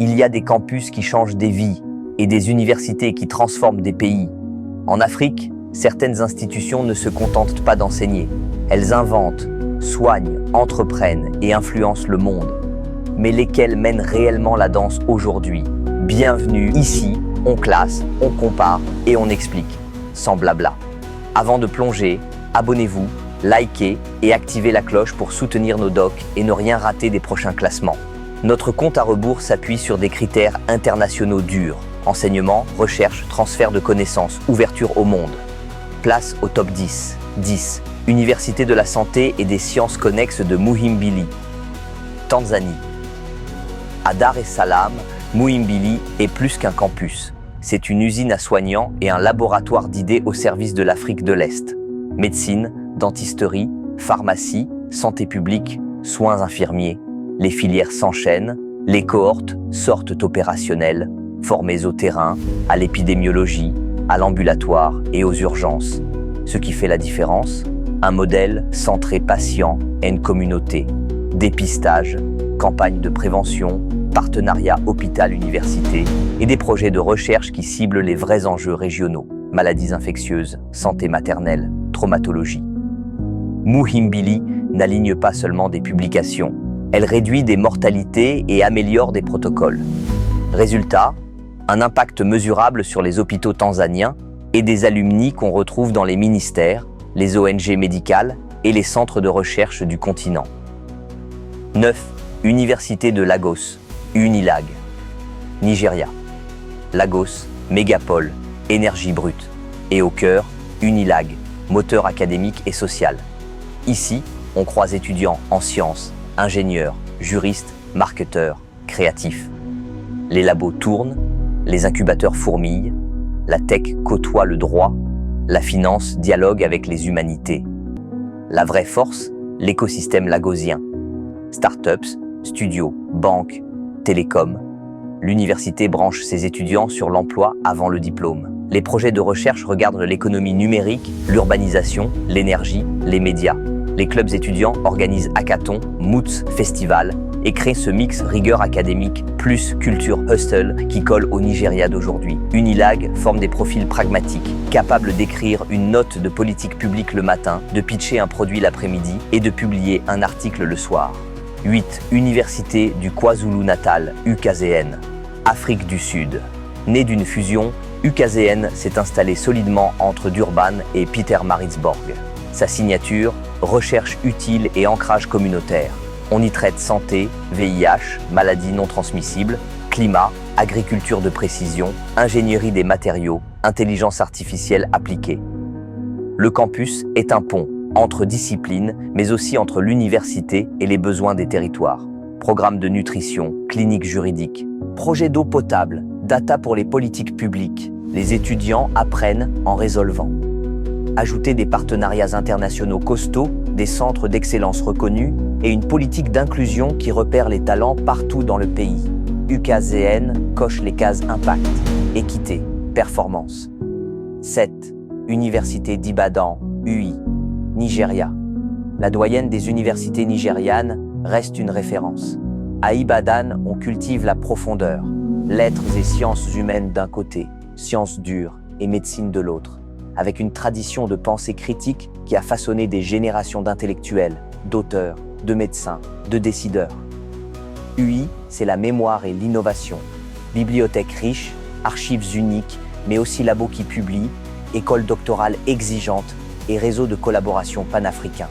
Il y a des campus qui changent des vies et des universités qui transforment des pays. En Afrique, certaines institutions ne se contentent pas d'enseigner. Elles inventent, soignent, entreprennent et influencent le monde. Mais lesquelles mènent réellement la danse aujourd'hui? Bienvenue ici, on classe, on compare et on explique, sans blabla. Avant de plonger, abonnez-vous, likez et activez la cloche pour soutenir nos docs et ne rien rater des prochains classements. Notre compte à rebours s'appuie sur des critères internationaux durs. Enseignement, recherche, transfert de connaissances, ouverture au monde. Place au top 10. 10. Université de la santé et des sciences connexes de Muhimbili, Tanzanie. À Dar es Salaam, Muhimbili est plus qu'un campus. C'est une usine à soignants et un laboratoire d'idées au service de l'Afrique de l'Est. Médecine, dentisterie, pharmacie, santé publique, soins infirmiers. Les filières s'enchaînent, les cohortes sortent opérationnelles, formées au terrain, à l'épidémiologie, à l'ambulatoire et aux urgences. Ce qui fait la différence, un modèle centré patient et une communauté. Dépistage, campagne de prévention, partenariat hôpital-université et des projets de recherche qui ciblent les vrais enjeux régionaux, maladies infectieuses, santé maternelle, traumatologie. Muhimbili n'aligne pas seulement des publications, elle réduit des mortalités et améliore des protocoles. Résultat, un impact mesurable sur les hôpitaux tanzaniens et des alumni qu'on retrouve dans les ministères, les ONG médicales et les centres de recherche du continent. 9. Université de Lagos, Unilag, Nigeria. Lagos, mégapole, énergie brute. Et au cœur, Unilag, moteur académique et social. Ici, on croise étudiants en sciences, ingénieurs, juristes, marketeurs, créatifs. Les labos tournent, les incubateurs fourmillent, la tech côtoie le droit, la finance dialogue avec les humanités. La vraie force, l'écosystème lagosien. Startups, studios, banques, télécoms. L'université branche ses étudiants sur l'emploi avant le diplôme. Les projets de recherche regardent l'économie numérique, l'urbanisation, l'énergie, les médias. Les clubs étudiants organisent hackathons, moots, festivals et créent ce mix rigueur académique plus culture hustle qui colle au Nigeria d'aujourd'hui. Unilag forme des profils pragmatiques, capables d'écrire une note de politique publique le matin, de pitcher un produit l'après-midi et de publier un article le soir. 8. Université du KwaZulu-Natal, UKZN, Afrique du Sud. Née d'une fusion, UKZN s'est installée solidement entre Durban et Pietermaritzburg. Sa signature, recherche utile et ancrage communautaire. On y traite santé, VIH, maladies non transmissibles, climat, agriculture de précision, ingénierie des matériaux, intelligence artificielle appliquée. Le campus est un pont entre disciplines, mais aussi entre l'université et les besoins des territoires. Programmes de nutrition, cliniques juridiques, projets d'eau potable, data pour les politiques publiques. Les étudiants apprennent en résolvant. Ajouter des partenariats internationaux costauds, des centres d'excellence reconnus et une politique d'inclusion qui repère les talents partout dans le pays. UKZN coche les cases impact, équité, performance. 7. Université d'Ibadan, UI, Nigeria. La doyenne des universités nigérianes reste une référence. À Ibadan, on cultive la profondeur, lettres et sciences humaines d'un côté, sciences dures et médecine de l'autre, avec une tradition de pensée critique qui a façonné des générations d'intellectuels, d'auteurs, de médecins, de décideurs. UI, c'est la mémoire et l'innovation. Bibliothèque riche, archives uniques, mais aussi labos qui publient, école doctorale exigeante et réseau de collaboration panafricain.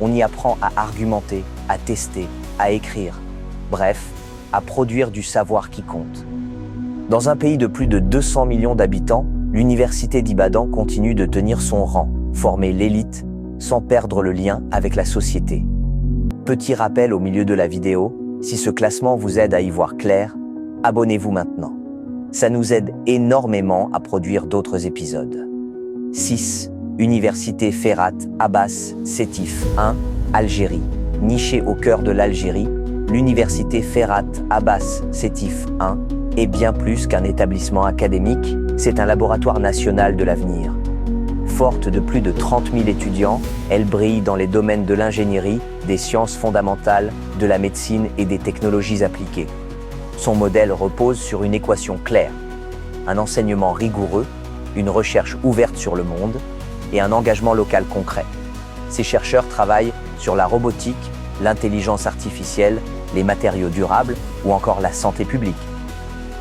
On y apprend à argumenter, à tester, à écrire. Bref, à produire du savoir qui compte. Dans un pays de plus de 200 millions d'habitants, l'université d'Ibadan continue de tenir son rang, former l'élite, sans perdre le lien avec la société. Petit rappel au milieu de la vidéo, si ce classement vous aide à y voir clair, abonnez-vous maintenant. Ça nous aide énormément à produire d'autres épisodes. 6. Université Ferhat Abbas Sétif 1, Algérie. Nichée au cœur de l'Algérie, l'université Ferhat Abbas Sétif 1 est bien plus qu'un établissement académique, c'est un laboratoire national de l'avenir. Forte de plus de 30 000 étudiants, elle brille dans les domaines de l'ingénierie, des sciences fondamentales, de la médecine et des technologies appliquées. Son modèle repose sur une équation claire: un enseignement rigoureux, une recherche ouverte sur le monde et un engagement local concret. Ces chercheurs travaillent sur la robotique, l'intelligence artificielle, les matériaux durables ou encore la santé publique.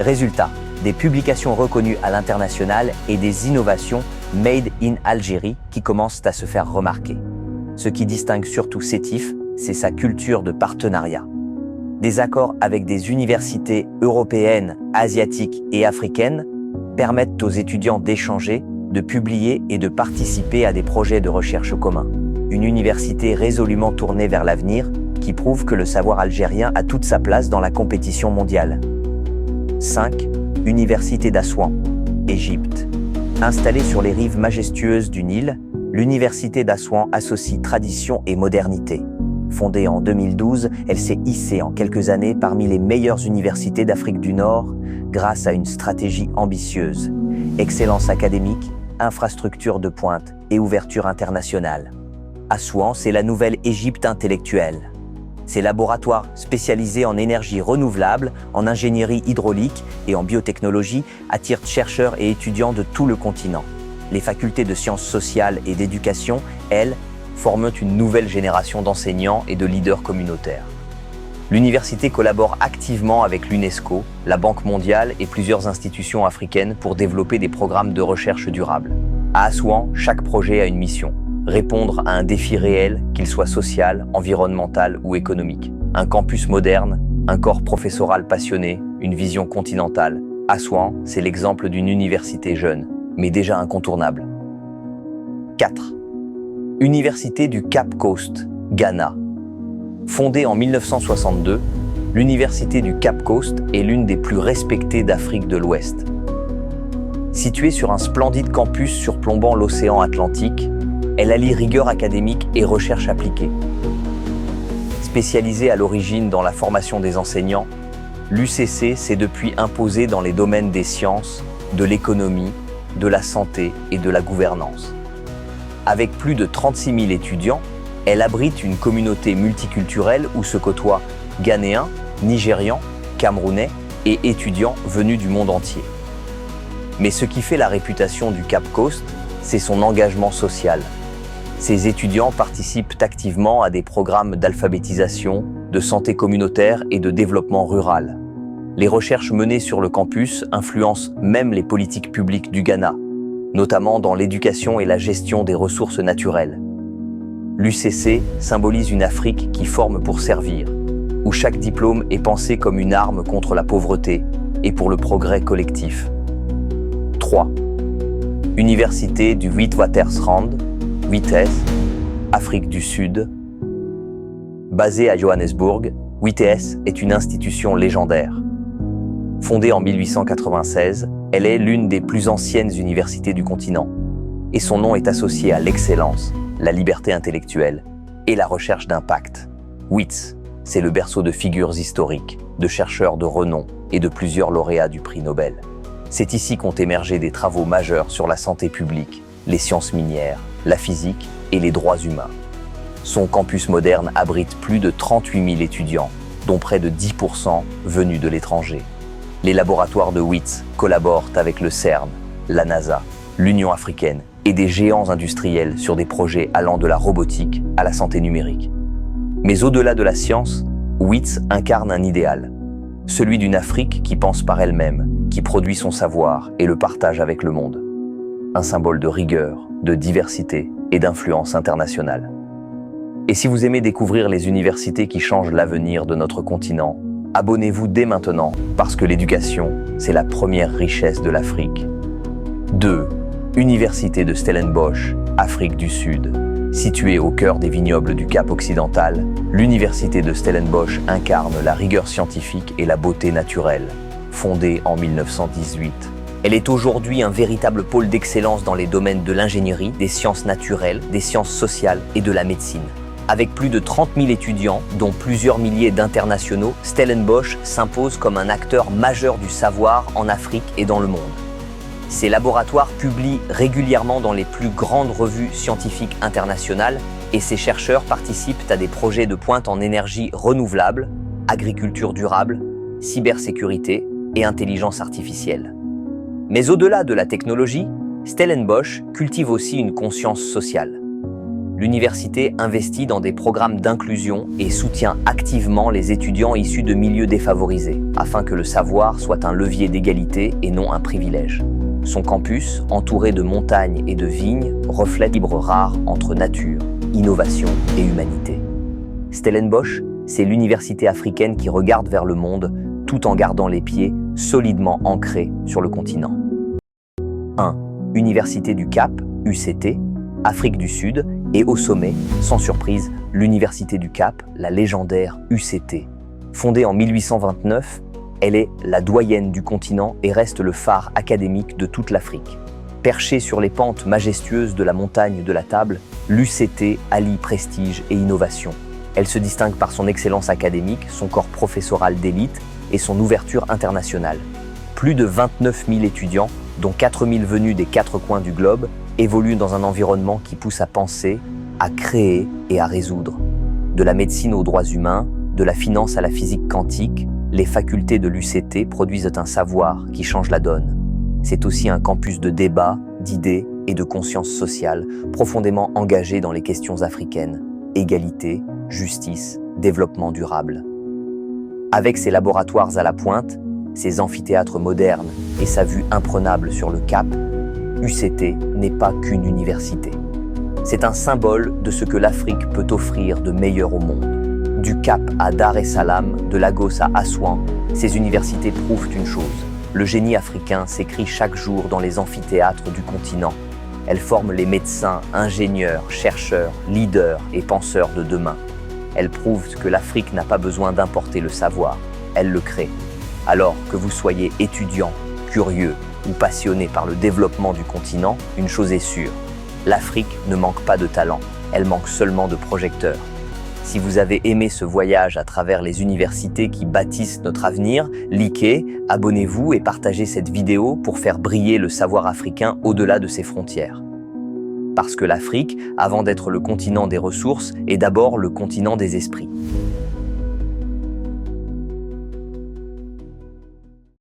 Résultat, des publications reconnues à l'international et des innovations made in Algérie qui commencent à se faire remarquer. Ce qui distingue surtout Sétif, c'est sa culture de partenariat. Des accords avec des universités européennes, asiatiques et africaines permettent aux étudiants d'échanger, de publier et de participer à des projets de recherche communs. Une université résolument tournée vers l'avenir qui prouve que le savoir algérien a toute sa place dans la compétition mondiale. 5. Université d'Assouan, Égypte. Installée sur les rives majestueuses du Nil, l'université d'Assouan associe tradition et modernité. Fondée en 2012, elle s'est hissée en quelques années parmi les meilleures universités d'Afrique du Nord grâce à une stratégie ambitieuse, excellence académique, infrastructure de pointe et ouverture internationale. Assouan, c'est la nouvelle Égypte intellectuelle. Ces laboratoires spécialisés en énergie renouvelable, en ingénierie hydraulique et en biotechnologie attirent chercheurs et étudiants de tout le continent. Les facultés de sciences sociales et d'éducation, elles, forment une nouvelle génération d'enseignants et de leaders communautaires. L'université collabore activement avec l'UNESCO, la Banque mondiale et plusieurs institutions africaines pour développer des programmes de recherche durable. À Assouan, chaque projet a une mission: répondre à un défi réel, qu'il soit social, environnemental ou économique. Un campus moderne, un corps professoral passionné, une vision continentale. Assouan, c'est l'exemple d'une université jeune, mais déjà incontournable. 4. Université du Cap Coast, Ghana. Fondée en 1962, l'Université du Cap Coast est l'une des plus respectées d'Afrique de l'Ouest. Située sur un splendide campus surplombant l'océan Atlantique, elle allie rigueur académique et recherche appliquée. Spécialisée à l'origine dans la formation des enseignants, l'UCC s'est depuis imposée dans les domaines des sciences, de l'économie, de la santé et de la gouvernance. Avec plus de 36 000 étudiants, elle abrite une communauté multiculturelle où se côtoient Ghanéens, Nigérians, Camerounais et étudiants venus du monde entier. Mais ce qui fait la réputation du Cap Coast, c'est son engagement social. Ses étudiants participent activement à des programmes d'alphabétisation, de santé communautaire et de développement rural. Les recherches menées sur le campus influencent même les politiques publiques du Ghana, notamment dans l'éducation et la gestion des ressources naturelles. L'UCC symbolise une Afrique qui forme pour servir, où chaque diplôme est pensé comme une arme contre la pauvreté et pour le progrès collectif. 3. Université du Witwatersrand, WITES, Afrique du Sud. Basée à Johannesburg, WITES est une institution légendaire. Fondée en 1896, elle est l'une des plus anciennes universités du continent, et son nom est associé à l'excellence, la liberté intellectuelle et la recherche d'impact. WITS, c'est le berceau de figures historiques, de chercheurs de renom et de plusieurs lauréats du prix Nobel. C'est ici qu'ont émergé des travaux majeurs sur la santé publique, les sciences minières, la physique et les droits humains. Son campus moderne abrite plus de 38 000 étudiants, dont près de 10% venus de l'étranger. Les laboratoires de WITS collaborent avec le CERN, la NASA, l'Union africaine et des géants industriels sur des projets allant de la robotique à la santé numérique. Mais au-delà de la science, WITS incarne un idéal, celui d'une Afrique qui pense par elle-même, qui produit son savoir et le partage avec le monde. Un symbole de rigueur, de diversité et d'influence internationale. Et si vous aimez découvrir les universités qui changent l'avenir de notre continent, abonnez-vous dès maintenant parce que l'éducation, c'est la première richesse de l'Afrique. 2. Université de Stellenbosch, Afrique du Sud. Située au cœur des vignobles du Cap occidental, l'Université de Stellenbosch incarne la rigueur scientifique et la beauté naturelle. Fondée en 1918, elle est aujourd'hui un véritable pôle d'excellence dans les domaines de l'ingénierie, des sciences naturelles, des sciences sociales et de la médecine. Avec plus de 30 000 étudiants, dont plusieurs milliers d'internationaux, Stellenbosch s'impose comme un acteur majeur du savoir en Afrique et dans le monde. Ces laboratoires publient régulièrement dans les plus grandes revues scientifiques internationales et ces chercheurs participent à des projets de pointe en énergie renouvelable, agriculture durable, cybersécurité et intelligence artificielle. Mais au-delà de la technologie, Stellenbosch cultive aussi une conscience sociale. L'université investit dans des programmes d'inclusion et soutient activement les étudiants issus de milieux défavorisés, afin que le savoir soit un levier d'égalité et non un privilège. Son campus, entouré de montagnes et de vignes, reflète l'équilibre rare entre nature, innovation et humanité. Stellenbosch, c'est l'université africaine qui regarde vers le monde tout en gardant les pieds solidement ancrés sur le continent. 1. Université du Cap, UCT, Afrique du Sud, et au sommet, sans surprise, l'Université du Cap, la légendaire UCT. Fondée en 1829, elle est la doyenne du continent et reste le phare académique de toute l'Afrique. Perchée sur les pentes majestueuses de la montagne de la Table, l'UCT allie prestige et innovation. Elle se distingue par son excellence académique, son corps professoral d'élite et son ouverture internationale. Plus de 29 000 étudiants, dont 4 000 venus des 4 coins du globe, évoluent dans un environnement qui pousse à penser, à créer et à résoudre. De la médecine aux droits humains, de la finance à la physique quantique, les facultés de l'UCT produisent un savoir qui change la donne. C'est aussi un campus de débat, d'idées et de conscience sociale, profondément engagé dans les questions africaines, égalité, justice, développement durable. Avec ses laboratoires à la pointe, ses amphithéâtres modernes et sa vue imprenable sur le Cap, UCT n'est pas qu'une université. C'est un symbole de ce que l'Afrique peut offrir de meilleur au monde. Du Cap à Dar es Salaam, de Lagos à Assouan, ces universités prouvent une chose. Le génie africain s'écrit chaque jour dans les amphithéâtres du continent. Elles forment les médecins, ingénieurs, chercheurs, leaders et penseurs de demain. Elles prouvent que l'Afrique n'a pas besoin d'importer le savoir, elle le crée. Alors que vous soyez étudiant, curieux ou passionné par le développement du continent, une chose est sûre, l'Afrique ne manque pas de talent, elle manque seulement de projecteurs. Si vous avez aimé ce voyage à travers les universités qui bâtissent notre avenir, likez, abonnez-vous et partagez cette vidéo pour faire briller le savoir africain au-delà de ses frontières. Parce que l'Afrique, avant d'être le continent des ressources, est d'abord le continent des esprits.